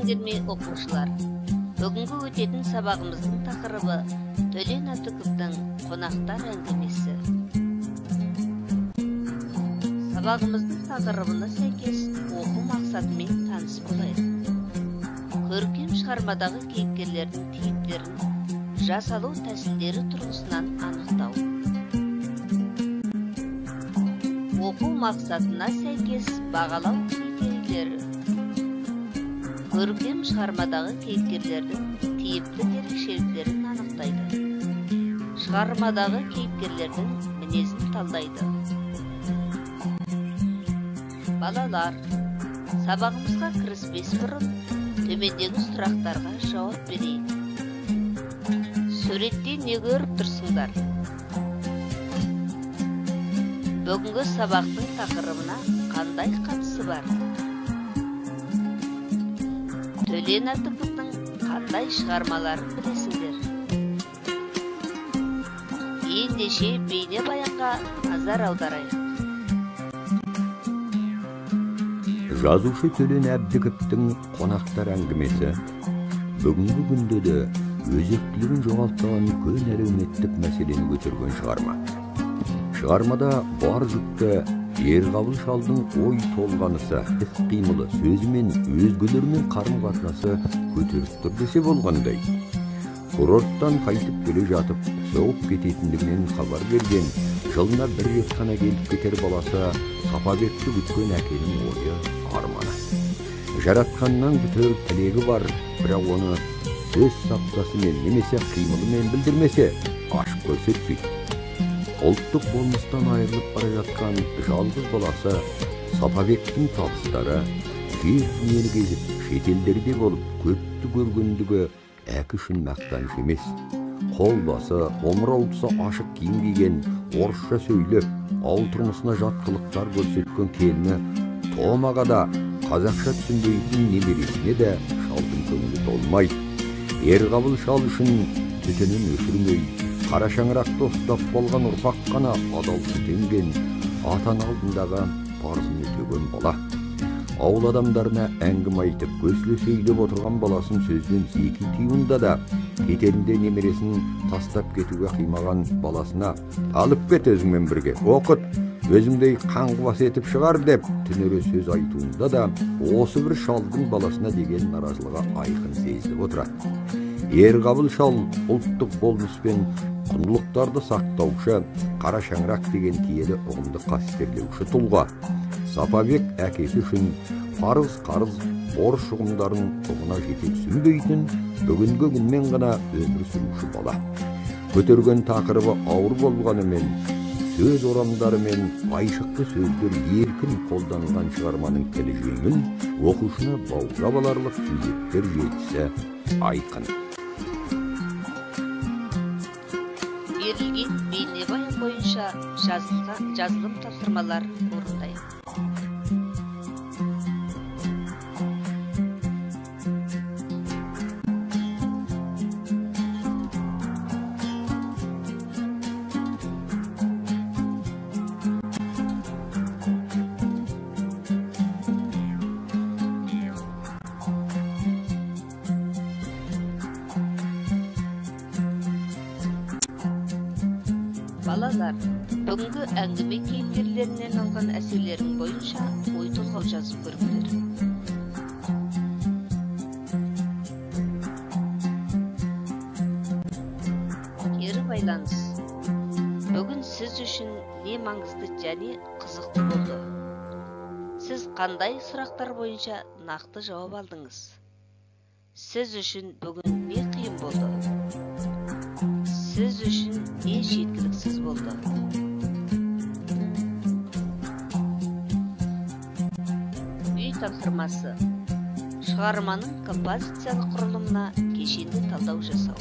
теңдерме оқушылар. Бүгінгі өтетін сабағымыздың тақырыбы Төлен Әбдіковтың қонақтар әңгімесі. Сабағымыздың тақырыбына сәйкес оқу мақсатымен таныс болайық. Көркем шығармадағы кейіпкерлердің типтерін жасалу тәсілдері тұрғысынан анықтау. Оқу мақсатына сәйкес бағалау критерийлері. Көркем шығармадағы кейіпкерлердің типтік ерекшеліктерін анықтайды. Шығармадағы кейіпкерлердің мінезін талдайды. Балалар, сабағымызға кіріспес бұрын төмендегі сұрақтарға жауап берейік. Суретте не көріп тұрсыңдар? Бүгінгі сабақтың тақырыбына қандай қатысы бар? Төлен Әбдіковтың қандай шығармаларын білесіңдер? Ендеше бейнебаянға назар аударайық. Жазушы Төлен Әбдіковтің қонақтар әңгімесі бүгінгі күнде де өзектілігін жоғалтпаған үлкен әлеуметтік мәселені көтерген шығарма. Шығармада бар жүкті Ерғабыл шалдың ой толғанысы, іс-қимылы, сөзі мен өзгелермен қарым-қатынасы көтеріп тұр десе болғандай. Курорттан қайтып келе жатып, соғып кететіндігінен хабар берген, жылына бір рет қана келіп кетер баласы Сапабекті күткен әкенің ойы, арманы. Жаратқаннан күтер тілегі бар, бірақ оны сөз саптасымен немесе қимылымен білдірмесе, ашып көрсетпейді. Ұлттық болмыстан айырылып бара жатқан жалғыз баласы Сапабектің табыстары жер дүниені кезіп, шетелдерде болып көпті көргендігі әкі үшін мақтаныш емес. Қол басы, омырау тұсы ашық киім киген, орысша сөйлеп, ауыл тұрмысына жат қылықтар көрсеткен келіні Томаға да қазақша түсінбейтін немересіне де шалдың көңілі толмайды. Ерғабыл шал үшін түтінін өшірмей, қара шаңырақта ұстап болған ұрпақ қана адал түтенген, ата-ана алдындағы парызын өтеген бала. Ауыл адамдарына әңгіме айтып, көсілі сөйлеп отырған баласын сөзбен зеки тиюында да, кетерінде немересін тастап кетуге қимаған баласына алып кет өзіңмен бірге, оқыт, өзіңдей қаңғыбас етіп шығар деп түнере сөз айтуында да осы бір шалдың баласына деген наразылығы айқын сезіліп отырады. Ерғабыл шал ұлттық болмыс пен құндылықтарды сақтаушы, қара шаңырақ деген киелі ұғымды қастерлеуші тұлға. Сапабек әкесі үшін парыз, қарыз, борыш ұғымдарын ұғына жете түсінбейтін, бүгінгі күнмен ғана өмір сүруші бала. Көтерген тақырыбы ауыр болғанымен, сөз орамдары мен айшықты сөздер еркін қолданылған шығарманың тілі жеңіл, оқушыны баурап аларлық сюжеттер жетісі айқын. Берілген бейнебаян бойынша жазылым тапсырмалар орындайық. Балалар, бүгінгі әңгіме кейіпкерлерінен алған әсерлерің бойынша ой толғау жазып көріңдер. Кері байланыс. Бүгін сіз үшін не маңызды және қызықты болды? Сіз қандай сұрақтар бойынша нақты жауап алдыңыз? Сіз үшін бүгін не қиын болды? Сіз үшін не жеткіліксіз болды? Үй тапсырмасы. Шығарманың композициялық құрылымына кешенді талдау жасау.